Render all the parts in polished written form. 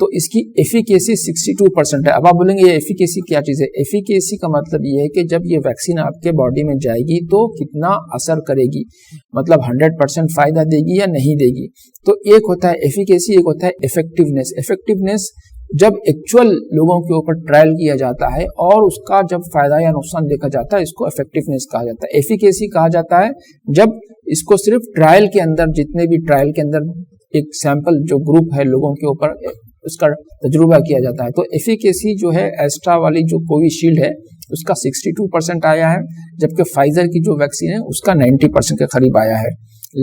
تو اس کی ایفیکیسی 62% ہے. اب آپ بولیں گے یہ ایفیکیسی کیا چیز ہے؟ ایفیکیسی کا مطلب یہ ہے کہ جب یہ ویکسین آپ کے باڈی میں جائے گی تو کتنا اثر کرے گی، مطلب 100% فائدہ دے گی یا نہیں دے گی. تو ایک ہوتا ہے ایفیکیسی، ایک ہوتا ہے ایفیکٹونیس. ایفیکٹونیس جب ایکچوئل لوگوں کے اوپر ٹرائل کیا جاتا ہے اور اس کا جب فائدہ یا نقصان دیکھا جاتا ہے، اس کو ایفیکٹونیس کہا جاتا ہے. ایفیکیسی کہا جاتا ہے جب اس کو صرف ٹرائل کے اندر، جتنے بھی ٹرائل کے اندر ایک سیمپل جو گروپ ہے لوگوں کے اوپر اس کا تجربہ کیا جاتا ہے. تو ایفیکیسی جو ہے ایسٹرا والی جو کووی شیلڈ ہے اس کا 62% آیا ہے، جبکہ فائزر کی جو ویکسین ہے اس کا 90% کے قریب آیا ہے.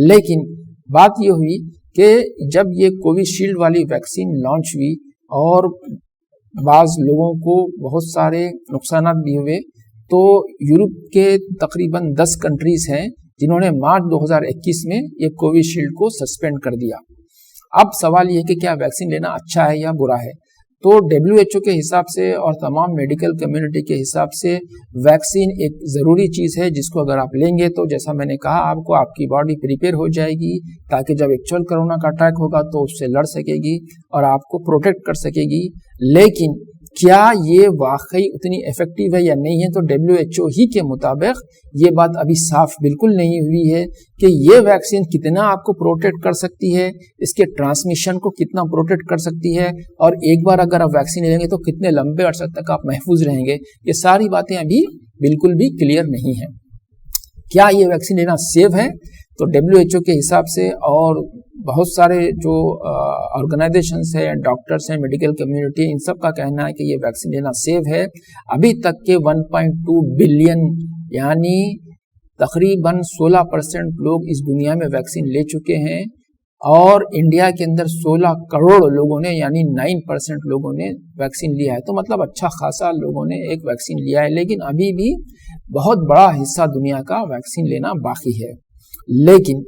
لیکن بات یہ ہوئی کہ جب یہ کووی شیلڈ والی ویکسین لانچ ہوئی اور بعض لوگوں کو بہت سارے نقصانات بھی ہوئے، تو یورپ کے تقریباً 10 کنٹریز ہیں جنہوں نے مارچ 2021 میں یہ کووی شیلڈ کو سسپینڈ کر دیا. اب سوال یہ کہ کیا ویکسین لینا اچھا ہے یا برا ہے؟ تو WHO کے حساب سے اور تمام میڈیکل کمیونٹی کے حساب سے ویکسین ایک ضروری چیز ہے جس کو اگر آپ لیں گے تو جیسا میں نے کہا آپ کی باڈی پریپیئر ہو جائے گی تاکہ جب ایکچوئل کرونا کا اٹیک ہوگا تو اس سے لڑ سکے گی اور آپ کو پروٹیکٹ کر سکے گی. لیکن کیا یہ واقعی اتنی افیکٹو ہے یا نہیں ہے؟ تو WHO ہی کے مطابق یہ بات ابھی صاف بالکل نہیں ہوئی ہے کہ یہ ویکسین کتنا آپ کو پروٹیکٹ کر سکتی ہے، اس کے ٹرانسمیشن کو کتنا پروٹیکٹ کر سکتی ہے، اور ایک بار اگر آپ ویکسین لیں گے تو کتنے لمبے عرصے تک آپ محفوظ رہیں گے. یہ ساری باتیں ابھی بالکل بھی کلیئر نہیں ہیں. کیا یہ ویکسین لینا سیف ہے؟ تو WHO کے حساب سے اور بہت سارے جو آرگنائزیشنس ہیں، ڈاکٹرس ہیں، میڈیکل کمیونٹی، ان سب کا کہنا ہے کہ یہ ویکسین لینا سیف ہے. ابھی تک کے 1.2 بلین یعنی تقریباً 16% لوگ اس دنیا میں ویکسین لے چکے ہیں، اور انڈیا کے اندر 16 کروڑ لوگوں نے یعنی 9% لوگوں نے ویکسین لیا ہے. تو مطلب اچھا خاصا لوگوں نے ایک ویکسین لیا ہے، لیکن ابھی بھی بہت بڑا حصہ دنیا کا ویکسین لینا باقی ہے. لیکن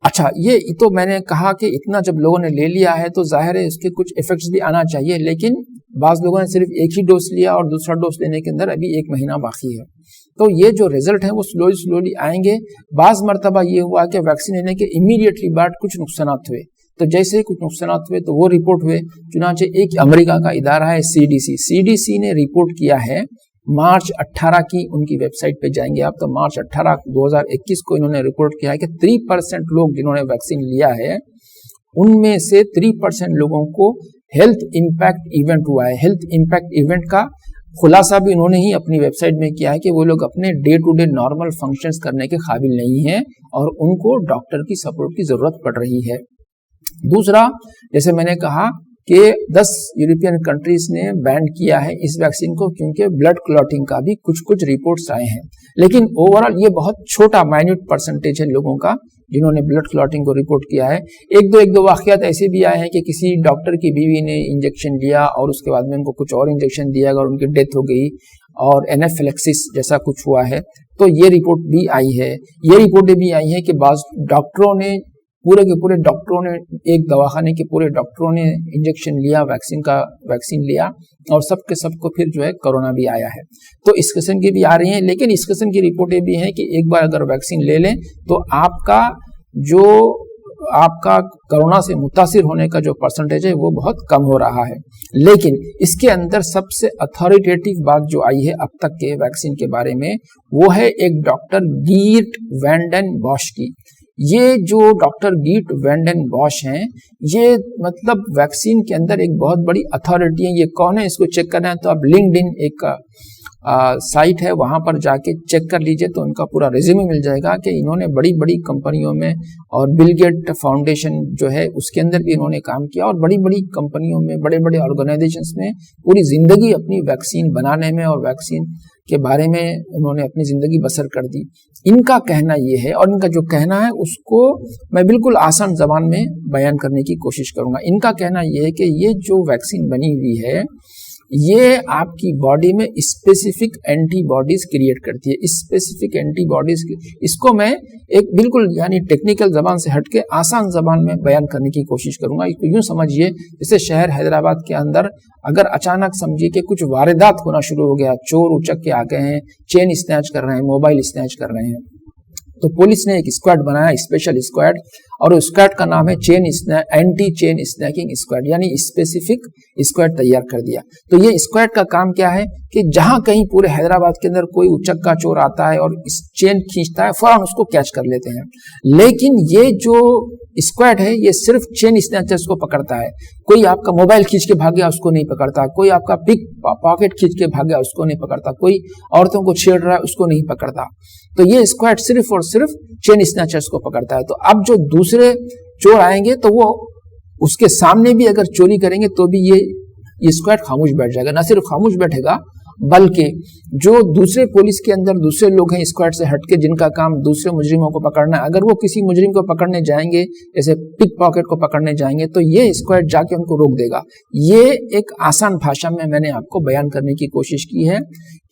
اچھا یہ تو میں نے کہا کہ اتنا جب لوگوں نے لے لیا ہے تو ظاہر ہے اس کے کچھ ایفیکٹس بھی آنا چاہیے، لیکن بعض لوگوں نے صرف ایک ہی ڈوز لیا اور دوسرا ڈوز لینے کے اندر ابھی 1 مہینہ باقی ہے. تو یہ جو رزلٹ ہیں وہ سلولی آئیں گے. بعض مرتبہ یہ ہوا کہ ویکسین لینے کے امیڈیٹلی بعد کچھ نقصانات ہوئے، تو جیسے ہی کچھ نقصانات ہوئے تو وہ رپورٹ ہوئے. چنانچہ ایک امریکہ کا ادارہ ہے CDC نے رپورٹ کیا ہے مارچ 18 کی، ان کی ویب سائٹ پہ جائیں گے آپ تو مارچ 18 2021 کو انہوں نے رپورٹ کیا ہے کہ 3% لوگ جنہوں نے ویکسین لیا ہے ان میں سے 3% لوگوں کو ہیلتھ امپیکٹ ایونٹ ہوا ہے. ہیلتھ امپیکٹ ایونٹ کا خلاصہ بھی انہوں نے ہی اپنی ویب سائٹ میں کیا ہے کہ وہ لوگ اپنے day to day normal functions کرنے کے قابل نہیں ہیں اور ان کو ڈاکٹر کی سپورٹ کی ضرورت پڑ رہی ہے. دوسرا، جیسے میں نے کہا کہ 10 یورپین کنٹریز نے بین کیا ہے اس ویکسین کو کیونکہ بلڈ کلوٹنگ کا بھی کچھ رپورٹس آئے ہیں، لیکن اوورال یہ بہت چھوٹا مائنیوٹ پرسنٹیج ہے لوگوں کا جنہوں نے بلڈ کلوٹنگ کو رپورٹ کیا ہے. ایک دو واقعات ایسے بھی آئے ہیں کہ کسی ڈاکٹر کی بیوی نے انجیکشن لیا اور اس کے بعد میں ان کو کچھ اور انجیکشن دیا اور ان کی ڈیتھ ہو گئی اور اینافیلیکسس جیسا کچھ ہوا ہے. تو یہ رپورٹ بھی آئی ہے. یہ رپورٹیں بھی آئی ہیں کہ بعض ڈاکٹروں نے ڈاکٹروں نے ایک دواخانے کے پورے ڈاکٹروں نے انجیکشن لیا، ویکسین لیا اور سب کے سب کو پھر جو ہے کرونا بھی آیا ہے. تو اس قسم کی بھی آ رہی ہیں، لیکن اس قسم کی رپورٹیں بھی ہیں کہ ایک بار اگر ویکسین لے لیں تو آپ کا کرونا سے متاثر ہونے کا جو پرسنٹیج ہے وہ بہت کم ہو رہا ہے. لیکن اس کے اندر سب سے اتھارٹیٹیو بات جو آئی ہے اب تک کے ویکسین کے بارے میں وہ ہے ایک ڈاکٹر گیرٹ وینڈن باش کی. یہ جو ڈاکٹر گیرٹ وینڈن باش ہیں یہ مطلب ویکسین کے اندر ایک بہت بڑی اتھارٹی ہیں. یہ کون ہے اس کو چیک کرنا ہے تو آپ لنکڈ ان ایک سائٹ ہے وہاں پر جا کے چیک کر لیجئے تو ان کا پورا ریزیومے مل جائے گا کہ انہوں نے بڑی بڑی کمپنیوں میں اور بل گیٹ فاؤنڈیشن جو ہے اس کے اندر بھی انہوں نے کام کیا اور بڑی بڑی کمپنیوں میں بڑے بڑے آرگنائزیشنز میں پوری زندگی اپنی ویکسین بنانے میں اور ویکسین کے بارے میں انہوں نے اپنی زندگی بسر کر دی. ان کا کہنا یہ ہے اور ان کا جو کہنا ہے اس کو میں بالکل آسان زبان میں بیان کرنے کی کوشش کروں گا. ان کا کہنا یہ ہے کہ یہ جو ویکسین بنی ہوئی ہے یہ آپ کی باڈی میں اسپیسیفک اینٹی باڈیز کریٹ کرتی ہے. اسپیسیفک اینٹی باڈیز اس کو میں ایک بالکل یعنی ٹیکنیکل زبان سے ہٹ کے آسان زبان میں بیان کرنے کی کوشش کروں گا. اس کو یوں سمجھیے جیسے شہر حیدرآباد کے اندر اگر اچانک سمجھیے کہ کچھ واردات ہونا شروع ہو گیا، چور اچک کے آ گئے ہیں، چین اسنیچ کر رہے ہیں، موبائل اسنیچ کر رہے ہیں، تو پولیس نے ایک اسکواڈ بنایا، اسپیشل اسکواڈ، اور اسکواڈ کا نام ہے اینٹی چین اسنیکنگ اسکواڈ، یعنی اسپیسیفک اسکواڈ تیار کر دیا۔ تو یہ اسکواڈ کا کام کیا ہے کہ جہاں کہیں پورے حیدرآباد کے اندر کوئی اچکا چور آتا ہے اور اس چین کھینچتا ہے، فوراً اس کو کیچ کر لیتے ہیں۔ لیکن یہ جو اسکواڈ ہے یہ صرف چین اسنیچرز کو پکڑتا ہے، کوئی آپ کا موبائل کھینچ کے بھاگ گیا اس کو نہیں پکڑتا، کوئی آپ کا پک پاکٹ کھینچ کے بھاگ گیا اس کو نہیں پکڑتا، کوئی عورتوں کو چھیڑ رہا ہے اس کو نہیں پکڑتا۔ تو یہ اسکواڈ صرف اور صرف چین اسنیچرز کو پکڑتا ہے۔ تو اب جو دوسرے چور آئیں گے تو وہ اس کے سامنے بھی اگر چوری کریں گے تو بھی یہ اسکواڈ خاموش بیٹھ جائے گا۔ نہ صرف خاموش بیٹھے گا بلکہ جو دوسرے پولیس کے اندر دوسرے لوگ ہیں اسکواڈ سے ہٹ کے جن کا کام دوسرے مجرموں کو پکڑنا ہے، اگر وہ کسی مجرم کو پکڑنے جائیں گے، جیسے پک پاکٹ کو پکڑنے جائیں گے، تو یہ اسکواڈ جا کے ان کو روک دے گا۔ یہ ایک آسان بھاشا میں نے آپ کو بیان کرنے کی کوشش کی ہے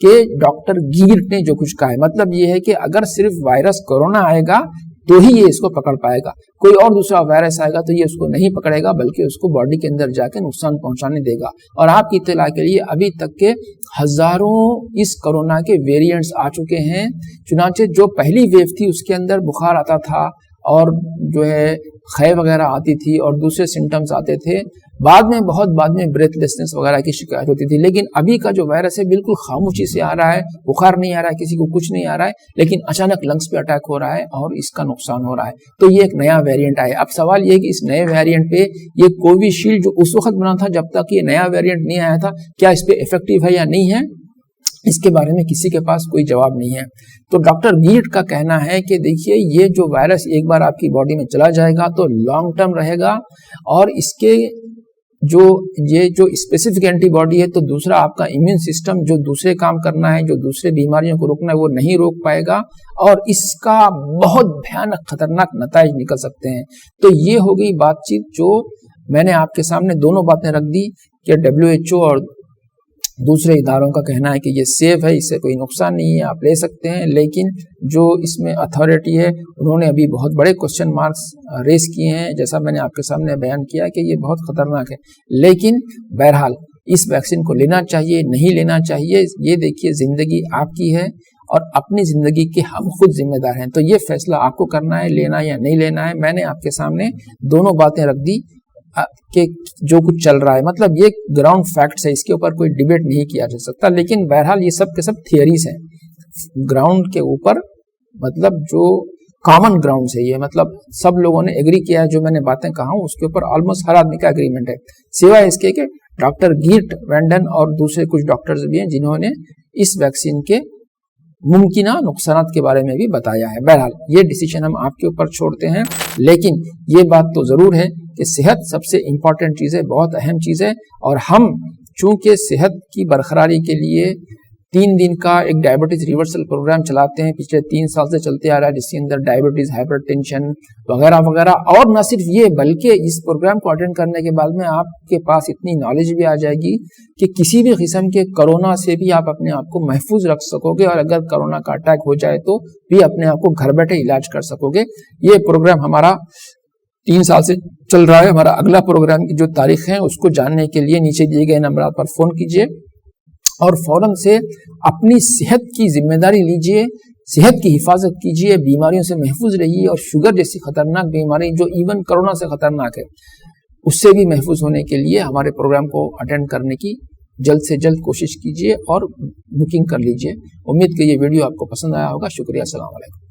کہ ڈاکٹر گیرٹ نے جو کچھ کہا ہے، مطلب یہ ہے کہ اگر صرف وائرس کورونا آئے گا تو ہی یہ اس کو پکڑ پائے گا، کوئی اور دوسرا وائرس آئے گا تو یہ اس کو نہیں پکڑے گا بلکہ اس کو باڈی کے اندر جا کے نقصان پہنچانے دے گا۔ اور آپ کی اطلاع کے لیے ابھی تک کے ہزاروں اس کورونا کے ویریئنٹس آ چکے ہیں، چنانچہ جو پہلی ویو تھی اس کے اندر بخار آتا تھا اور جو ہے خے وغیرہ آتی تھی اور دوسرے سمٹمز آتے تھے، بہت بعد میں بریتھ لیسنس وغیرہ کی شکایت ہوتی تھی، لیکن ابھی کا جو وائرس ہے بالکل خاموشی سے آ رہا ہے، بخار نہیں آ رہا ہے، کسی کو کچھ نہیں آ رہا ہے، لیکن اچانک لنگس پہ اٹیک ہو رہا ہے اور اس کا نقصان ہو رہا ہے۔ تو یہ ایک نیا ویریئنٹ آیا۔ اب سوال یہ ہے کہ اس نئے ویریئنٹ پہ یہ کووی شیلڈ جو اس وقت بنا تھا جب تک یہ نیا ویریئنٹ نہیں آیا تھا، کیا اس پہ افیکٹو ہے یا نہیں ہے، اس کے بارے میں کسی کے پاس کوئی جواب نہیں ہے۔ تو ڈاکٹر گیرٹ کا کہنا ہے کہ دیکھیے یہ جو وائرس ایک بار آپ کی باڈی میں چلا جائے گا تو لانگ ٹرم رہے گا، اور اس کے یہ جو اسپیسیفک اینٹی باڈی ہے تو دوسرا آپ کا امیون سسٹم جو دوسرے کام کرنا ہے، جو دوسرے بیماریوں کو روکنا ہے، وہ نہیں روک پائے گا اور اس کا بہت بھیانک خطرناک نتائج نکل سکتے ہیں۔ تو یہ ہو گئی بات چیت جو میں نے آپ کے سامنے دونوں باتیں رکھ دی کہ WHO اور دوسرے اداروں کا کہنا ہے کہ یہ سیف ہے، اس سے کوئی نقصان نہیں ہے، آپ لے سکتے ہیں، لیکن جو اس میں اتھارٹی ہے انہوں نے ابھی بہت بڑے کوسچن مارکس ریز کیے ہیں، جیسا میں نے آپ کے سامنے بیان کیا کہ یہ بہت خطرناک ہے۔ لیکن بہرحال اس ویکسین کو لینا چاہیے نہیں لینا چاہیے، یہ دیکھیے زندگی آپ کی ہے اور اپنی زندگی کے ہم خود ذمہ دار ہیں، تو یہ فیصلہ آپ کو کرنا ہے، لینا یا نہیں لینا ہے۔ میں نے آپ کے سامنے دونوں باتیں رکھ دی کہ جو کچھ چل رہا ہے، مطلب یہ گراؤنڈ فیکٹس ہے، اس کے اوپر کوئی ڈیبیٹ نہیں کیا جا سکتا، لیکن بہرحال یہ سب کے سب تھیوریز ہیں گراؤنڈ کے اوپر، مطلب جو کامن گراؤنڈ ہے، یہ مطلب سب لوگوں نے ایگری کیا ہے، جو میں نے باتیں کہا ہوں اس کے اوپر آلموسٹ ہر آدمی کا ایگریمنٹ ہے، سوائے اس کے کہ ڈاکٹر گیرٹ وینڈن اور دوسرے کچھ ڈاکٹرز بھی ہیں جنہوں نے اس ویکسین کے ممکنہ نقصانات کے بارے میں بھی بتایا ہے۔ بہرحال یہ ڈیسیشن ہم آپ کے اوپر چھوڑتے ہیں، لیکن یہ بات تو ضرور ہے کہ صحت سب سے امپورٹنٹ چیز ہے، بہت اہم چیز ہے، اور ہم چونکہ صحت کی برقراری کے لیے 3 دن کا ایک ڈائبٹیز ریورسل پروگرام چلاتے ہیں، پچھلے 3 سال سے چلتے آ رہا ہے، جس کے اندر ڈائبٹیز، ہائپر ٹینشن وغیرہ وغیرہ، اور نہ صرف یہ بلکہ اس پروگرام کو اٹینڈ کرنے کے بعد میں آپ کے پاس اتنی نالج بھی آ جائے گی کہ کسی بھی قسم کے کرونا سے بھی آپ اپنے آپ کو محفوظ رکھ سکو گے، اور اگر کرونا کا اٹیک ہو جائے تو بھی اپنے آپ کو گھر بیٹھے علاج کر سکو گے۔ یہ پروگرام ہمارا 3 سال سے چل رہا ہے۔ ہمارا اگلا پروگرام کی جو تاریخ ہے اس کو جاننے کے لیے نیچے دیے گئے نمبرات پر فون کیجیے اور فوراً سے اپنی صحت کی ذمہ داری لیجیے، صحت کی حفاظت کیجیے، بیماریوں سے محفوظ رہیے، اور شوگر جیسی خطرناک بیماری جو ایون کرونا سے خطرناک ہے اس سے بھی محفوظ ہونے کے لیے ہمارے پروگرام کو اٹینڈ کرنے کی جلد سے جلد کوشش کیجیے اور بکنگ کر لیجیے۔ امید کہ یہ ویڈیو آپ کو پسند آیا ہوگا۔ شکریہ، السلام علیکم۔